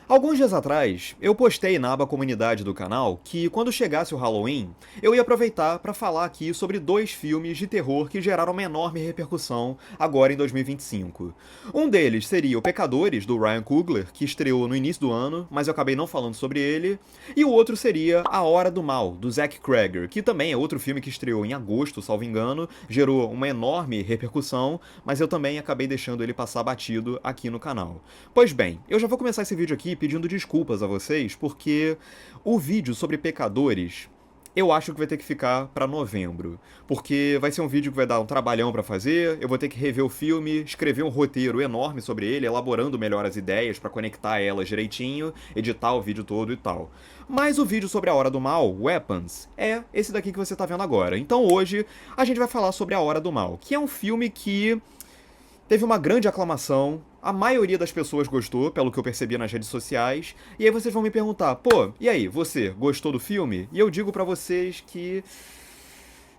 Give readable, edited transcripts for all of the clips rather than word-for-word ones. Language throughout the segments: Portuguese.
Alguns dias atrás, eu postei na aba comunidade do canal que quando chegasse o Halloween, eu ia aproveitar para falar aqui sobre dois filmes de terror que geraram uma enorme repercussão agora em 2025. Um deles seria O Pecadores, do Ryan Coogler, que estreou no início do ano, mas eu acabei não falando sobre ele, e o outro seria A Hora do Mal, do Zach Cregger, que também é outro filme que estreou em agosto, salvo engano, gerou uma enorme repercussão, mas eu também acabei deixando ele passar batido aqui no canal. Pois bem, eu já vou começar esse vídeo aqui pedindo desculpas a vocês, porque o vídeo sobre pecadores eu acho que vai ter que ficar pra novembro, porque vai ser um vídeo que vai dar um trabalhão pra fazer, eu vou ter que rever o filme, escrever um roteiro enorme sobre ele, elaborando melhor as ideias pra conectar elas direitinho, editar o vídeo todo e tal. Mas o vídeo sobre A Hora do Mal, Weapons, é esse daqui que você tá vendo agora. Então hoje a gente vai falar sobre A Hora do Mal, que é um filme que teve uma grande aclamação, a maioria das pessoas gostou, pelo que eu percebi nas redes sociais, e aí vocês vão me perguntar, pô, e aí, você gostou do filme? E eu digo pra vocês que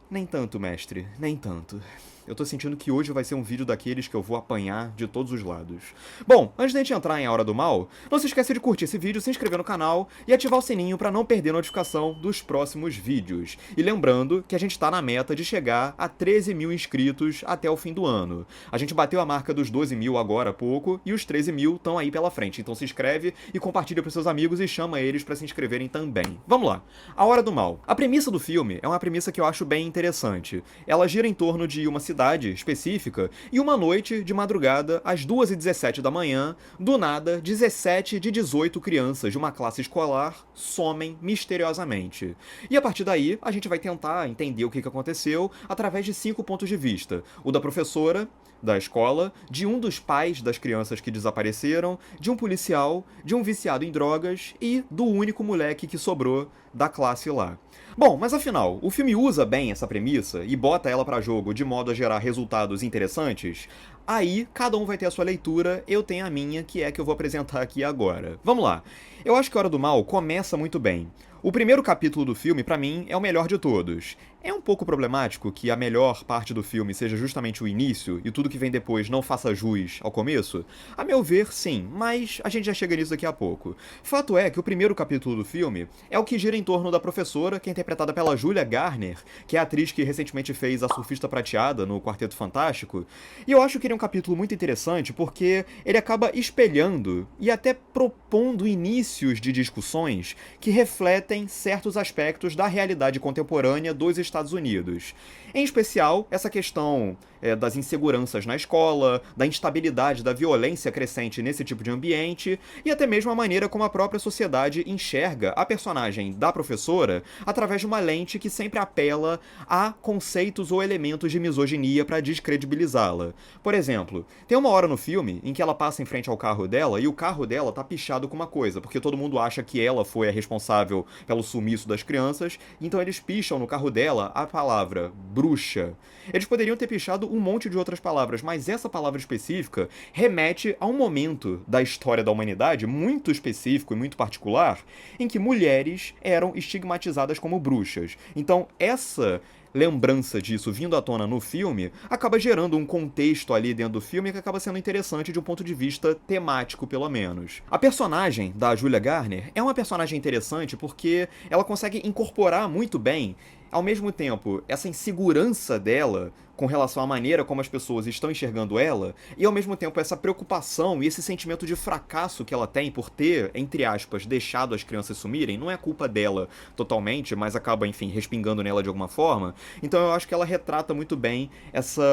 nem tanto, mestre, nem tanto. Eu tô sentindo que hoje vai ser um vídeo daqueles que eu vou apanhar de todos os lados. Bom, antes da gente entrar em A Hora do Mal, não se esqueça de curtir esse vídeo, se inscrever no canal e ativar o sininho pra não perder notificação dos próximos vídeos. E lembrando que a gente tá na meta de chegar a 13 mil inscritos até o fim do ano. A gente bateu a marca dos 12 mil agora há pouco e os 13 mil estão aí pela frente. Então se inscreve e compartilha pros seus amigos e chama eles pra se inscreverem também. Vamos lá. A Hora do Mal. A premissa do filme é uma premissa que eu acho bem interessante. Ela gira em torno de uma cidade específica e uma noite de madrugada, às 2h17 da manhã, do nada, 17 de 18 crianças de uma classe escolar somem misteriosamente. E a partir daí, a gente vai tentar entender o que aconteceu através de 5 pontos de vista. O da professora da escola, de um dos pais das crianças que desapareceram, de um policial, de um viciado em drogas e do único moleque que sobrou da classe lá. Bom, mas afinal, o filme usa bem essa premissa e bota ela pra jogo de modo a gerar resultados interessantes? Aí, cada um vai ter a sua leitura, eu tenho a minha, que é a que eu vou apresentar aqui agora. Vamos lá. Eu acho que A Hora do Mal começa muito bem. O primeiro capítulo do filme, pra mim, é o melhor de todos. É um pouco problemático que a melhor parte do filme seja justamente o início e tudo que vem depois não faça jus ao começo? A meu ver, sim, mas a gente já chega nisso daqui a pouco. Fato é que o primeiro capítulo do filme é o que gira em torno da professora, que é interpretada pela Julia Garner, que é a atriz que recentemente fez A Surfista Prateada no Quarteto Fantástico. E eu acho que ele é um capítulo muito interessante porque ele acaba espelhando e até propondo inícios de discussões que refletem certos aspectos da realidade contemporânea dos Estados Unidos. Em especial, essa questão das inseguranças na escola, da instabilidade, da violência crescente nesse tipo de ambiente, e até mesmo a maneira como a própria sociedade enxerga a personagem da professora através de uma lente que sempre apela a conceitos ou elementos de misoginia para descredibilizá-la. Por exemplo, tem uma hora no filme em que ela passa em frente ao carro dela e o carro dela tá pichado com uma coisa, porque todo mundo acha que ela foi a responsável pelo sumiço das crianças, então eles picham no carro dela a palavra bruxa. Eles poderiam ter pichado um monte de outras palavras, mas essa palavra específica remete a um momento da história da humanidade muito específico e muito particular, em que mulheres eram estigmatizadas como bruxas. Então, essa lembrança disso vindo à tona no filme acaba gerando um contexto ali dentro do filme que acaba sendo interessante de um ponto de vista temático, pelo menos. A personagem da Julia Garner é uma personagem interessante porque ela consegue incorporar muito bem, ao mesmo tempo, essa insegurança dela com relação à maneira como as pessoas estão enxergando ela, e ao mesmo tempo essa preocupação e esse sentimento de fracasso que ela tem por ter, entre aspas, deixado as crianças sumirem. Não é culpa dela totalmente, mas acaba, enfim, respingando nela de alguma forma. Então eu acho que ela retrata muito bem essa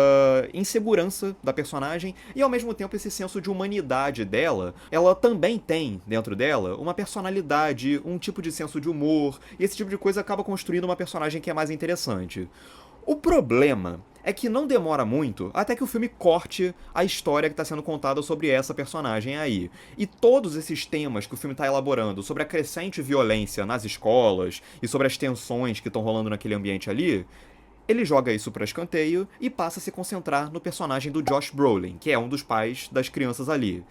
insegurança da personagem e ao mesmo tempo esse senso de humanidade dela. Ela também tem, dentro dela, uma personalidade, um tipo de senso de humor, e esse tipo de coisa acaba construindo uma personagem que é mais interessante. O problema é que não demora muito até que o filme corte a história que está sendo contada sobre essa personagem aí. E todos esses temas que o filme está elaborando sobre a crescente violência nas escolas e sobre as tensões que estão rolando naquele ambiente ali, ele joga isso para escanteio e passa a se concentrar no personagem do Josh Brolin, que é um dos pais das crianças ali.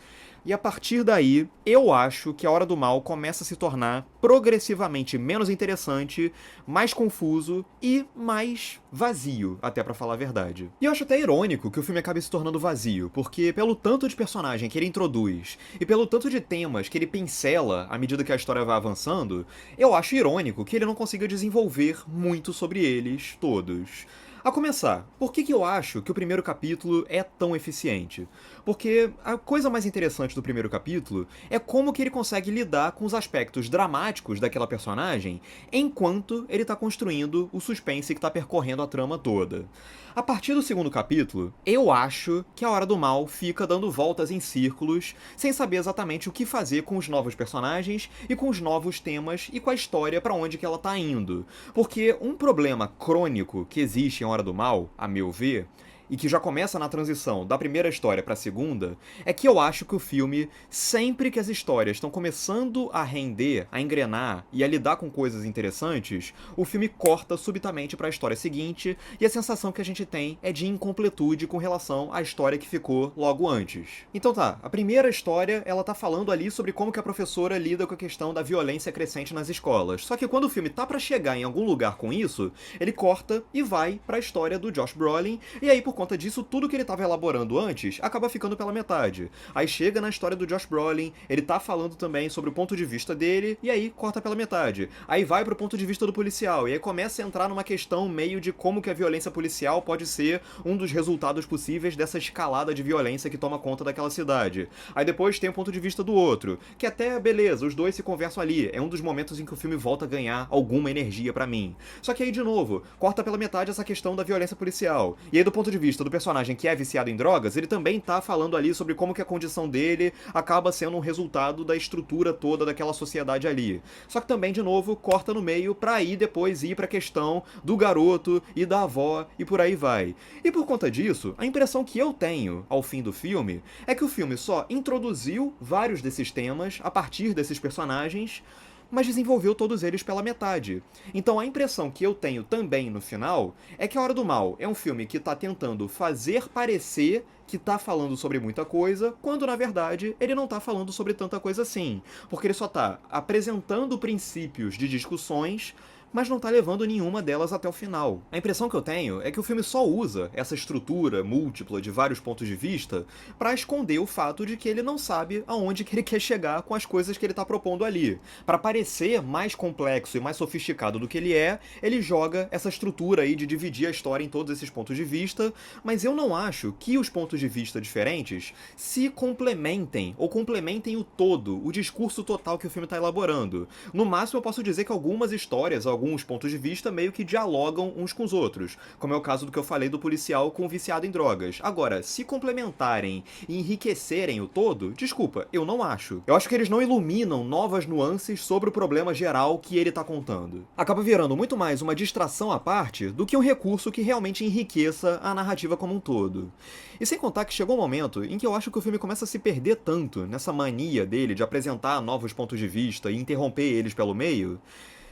E a partir daí, eu acho que A Hora do Mal começa a se tornar progressivamente menos interessante, mais confuso e mais vazio, até pra falar a verdade. E eu acho até irônico que o filme acabe se tornando vazio, porque pelo tanto de personagem que ele introduz e pelo tanto de temas que ele pincela à medida que a história vai avançando, eu acho irônico que ele não consiga desenvolver muito sobre eles todos. A começar, por que eu acho que o primeiro capítulo é tão eficiente? Porque a coisa mais interessante do primeiro capítulo é como que ele consegue lidar com os aspectos dramáticos daquela personagem enquanto ele tá construindo o suspense que tá percorrendo a trama toda. A partir do segundo capítulo, eu acho que A Hora do Mal fica dando voltas em círculos, sem saber exatamente o que fazer com os novos personagens e com os novos temas e com a história pra onde que ela tá indo. Porque um problema crônico que existe em A Hora do Mal, a meu ver, e que já começa na transição da primeira história pra segunda, é que eu acho que o filme, sempre que as histórias estão começando a render, a engrenar e a lidar com coisas interessantes, o filme corta subitamente pra história seguinte e a sensação que a gente tem é de incompletude com relação à história que ficou logo antes. Então tá, a primeira história, ela tá falando ali sobre como que a professora lida com a questão da violência crescente nas escolas. Só que quando o filme tá pra chegar em algum lugar com isso, ele corta e vai pra história do Josh Brolin, e aí por conta disso, tudo que ele estava elaborando antes acaba ficando pela metade. Aí chega na história do Josh Brolin, ele tá falando também sobre o ponto de vista dele, e aí corta pela metade. Aí vai pro ponto de vista do policial, e aí começa a entrar numa questão meio de como que a violência policial pode ser um dos resultados possíveis dessa escalada de violência que toma conta daquela cidade. Aí depois tem o ponto de vista do outro, que até, beleza, os dois se conversam ali, é um dos momentos em que o filme volta a ganhar alguma energia pra mim. Só que aí, de novo, corta pela metade essa questão da violência policial. E aí do ponto de vista do personagem que é viciado em drogas, ele também tá falando ali sobre como que a condição dele acaba sendo um resultado da estrutura toda daquela sociedade ali. Só que também, de novo, corta no meio pra aí depois ir pra questão do garoto e da avó e por aí vai. E por conta disso, a impressão que eu tenho ao fim do filme é que o filme só introduziu vários desses temas a partir desses personagens, mas desenvolveu todos eles pela metade. Então a impressão que eu tenho também no final é que A Hora do Mal é um filme que tá tentando fazer parecer que tá falando sobre muita coisa, quando na verdade ele não tá falando sobre tanta coisa assim. Porque ele só tá apresentando princípios de discussões, mas não tá levando nenhuma delas até o final. A impressão que eu tenho é que o filme só usa essa estrutura múltipla de vários pontos de vista pra esconder o fato de que ele não sabe aonde que ele quer chegar com as coisas que ele tá propondo ali. Pra parecer mais complexo e mais sofisticado do que ele é, ele joga essa estrutura aí de dividir a história em todos esses pontos de vista, mas eu não acho que os pontos de vista diferentes se complementem ou complementem o todo, o discurso total que o filme tá elaborando. No máximo eu posso dizer que algumas histórias, alguns pontos de vista meio que dialogam uns com os outros, como é o caso do que eu falei do policial com o viciado em drogas. Agora, se complementarem e enriquecerem o todo, desculpa, eu não acho. Eu acho que eles não iluminam novas nuances sobre o problema geral que ele tá contando. Acaba virando muito mais uma distração à parte do que um recurso que realmente enriqueça a narrativa como um todo. E sem contar que chegou um momento em que eu acho que o filme começa a se perder tanto nessa mania dele de apresentar novos pontos de vista e interromper eles pelo meio,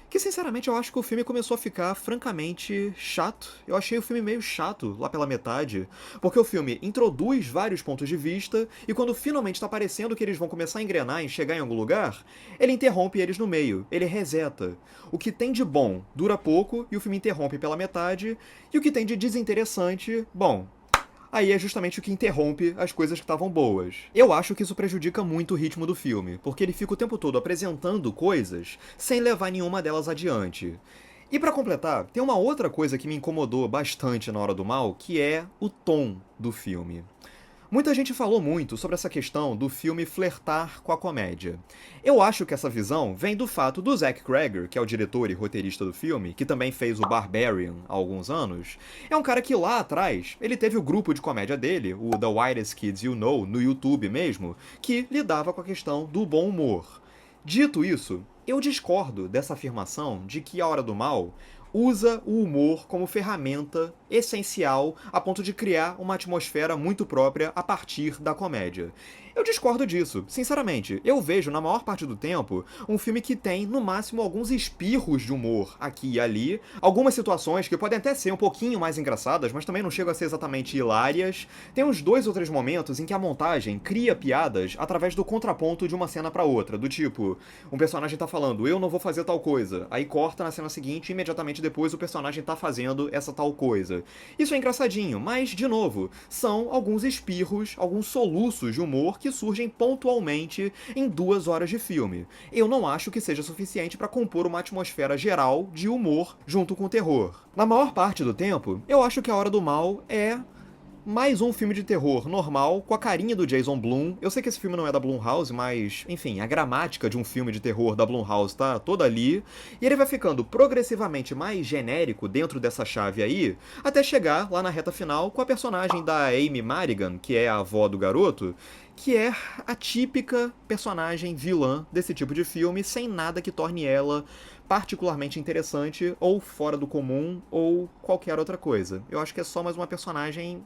que sinceramente eu acho que o filme começou a ficar francamente chato. Eu achei o filme meio chato lá pela metade, porque o filme introduz vários pontos de vista e quando finalmente tá parecendo que eles vão começar a engrenar e chegar em algum lugar, ele interrompe eles no meio, ele reseta. O que tem de bom dura pouco e o filme interrompe pela metade, e o que tem de desinteressante, bom, aí é justamente o que interrompe as coisas que estavam boas. Eu acho que isso prejudica muito o ritmo do filme, porque ele fica o tempo todo apresentando coisas sem levar nenhuma delas adiante. E pra completar, tem uma outra coisa que me incomodou bastante na Hora do Mal, que é o tom do filme. Muita gente falou muito sobre essa questão do filme flertar com a comédia. Eu acho que essa visão vem do fato do Zach Cregger, que é o diretor e roteirista do filme, que também fez o Barbarian há alguns anos, é um cara que lá atrás, ele teve o grupo de comédia dele, o The Whitest Kids You Know, no YouTube mesmo, que lidava com a questão do bom humor. Dito isso, eu discordo dessa afirmação de que A Hora do Mal usa o humor como ferramenta essencial a ponto de criar uma atmosfera muito própria a partir da comédia. Eu discordo disso, sinceramente. Eu vejo, na maior parte do tempo, um filme que tem, no máximo, alguns espirros de humor aqui e ali, algumas situações que podem até ser um pouquinho mais engraçadas, mas também não chegam a ser exatamente hilárias. Tem uns 2 ou 3 momentos em que a montagem cria piadas através do contraponto de uma cena pra outra, do tipo, um personagem tá falando, eu não vou fazer tal coisa, aí corta na cena seguinte e imediatamente depois o personagem tá fazendo essa tal coisa. Isso é engraçadinho, mas, de novo, são alguns espirros, alguns soluços de humor que surgem pontualmente em 2 horas de filme. Eu não acho que seja suficiente para compor uma atmosfera geral de humor junto com o terror. Na maior parte do tempo, eu acho que A Hora do Mal é mais um filme de terror normal, com a carinha do Jason Blum. Eu sei que esse filme não é da Blumhouse, mas, enfim, a gramática de um filme de terror da Blumhouse tá toda ali. E ele vai ficando progressivamente mais genérico dentro dessa chave aí, até chegar lá na reta final com a personagem da Amy Madigan, que é a avó do garoto, que é a típica personagem vilã desse tipo de filme, sem nada que torne ela particularmente interessante, ou fora do comum, ou qualquer outra coisa. Eu acho que é só mais uma personagem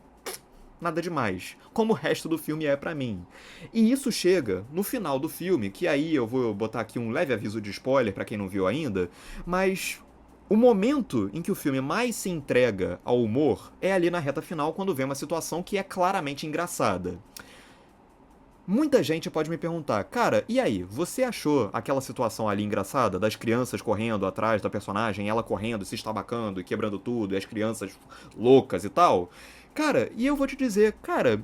nada demais, como o resto do filme é pra mim. E isso chega no final do filme, que aí eu vou botar aqui um leve aviso de spoiler pra quem não viu ainda, mas o momento em que o filme mais se entrega ao humor é ali na reta final, quando vê uma situação que é claramente engraçada. Muita gente pode me perguntar, cara, e aí, você achou aquela situação ali engraçada, das crianças correndo atrás da personagem, ela correndo, se estabacando e quebrando tudo, e as crianças loucas e tal? Cara, e eu vou te dizer, cara,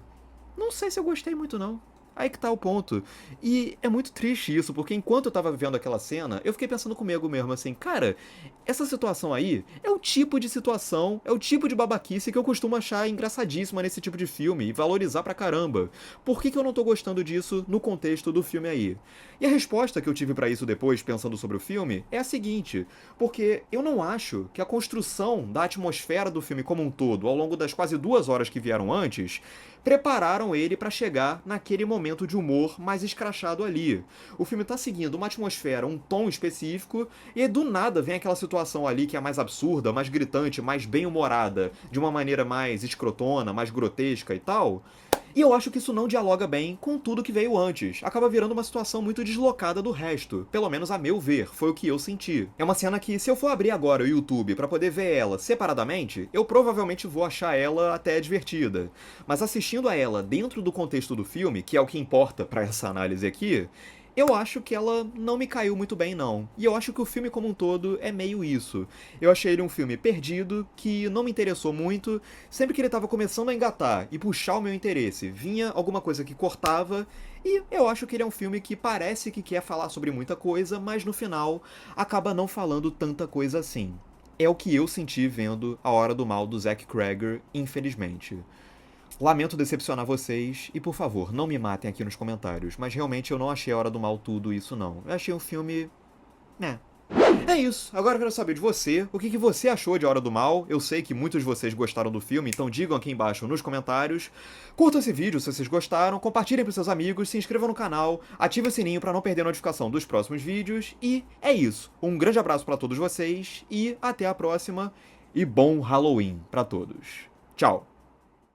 não sei se eu gostei muito não. Aí que tá o ponto. E é muito triste isso, porque enquanto eu tava vendo aquela cena, eu fiquei pensando comigo mesmo assim, cara, essa situação aí é o tipo de situação, é o tipo de babaquice que eu costumo achar engraçadíssima nesse tipo de filme e valorizar pra caramba. Por que eu não tô gostando disso no contexto do filme aí? E a resposta que eu tive pra isso depois, pensando sobre o filme, é a seguinte, porque eu não acho que a construção da atmosfera do filme como um todo, ao longo das quase 2 horas que vieram antes, prepararam ele pra chegar naquele momento de humor mais escrachado ali. O filme tá seguindo uma atmosfera, um tom específico, e do nada vem aquela situação ali que é mais absurda, mais gritante, mais bem-humorada, de uma maneira mais escrotona, mais grotesca e tal. E eu acho que isso não dialoga bem com tudo que veio antes. Acaba virando uma situação muito deslocada do resto. Pelo menos a meu ver, foi o que eu senti. É uma cena que, se eu for abrir agora o YouTube pra poder ver ela separadamente, eu provavelmente vou achar ela até divertida. Mas assistindo a ela dentro do contexto do filme, que é o que importa pra essa análise aqui, eu acho que ela não me caiu muito bem, não. E eu acho que o filme como um todo é meio isso. Eu achei ele um filme perdido, que não me interessou muito. Sempre que ele tava começando a engatar e puxar o meu interesse, vinha alguma coisa que cortava. E eu acho que ele é um filme que parece que quer falar sobre muita coisa, mas no final acaba não falando tanta coisa assim. É o que eu senti vendo A Hora do Mal do Zack Cregger, infelizmente. Lamento decepcionar vocês e, por favor, não me matem aqui nos comentários, mas realmente eu não achei A Hora do Mal tudo isso não. Eu achei um filme... né. É isso, agora eu quero saber de você, o que você achou de A Hora do Mal. Eu sei que muitos de vocês gostaram do filme, então digam aqui embaixo nos comentários. Curtam esse vídeo se vocês gostaram, compartilhem pros seus amigos, se inscrevam no canal, ativem o sininho pra não perder a notificação dos próximos vídeos. E é isso, um grande abraço pra todos vocês e até a próxima. E bom Halloween pra todos. Tchau!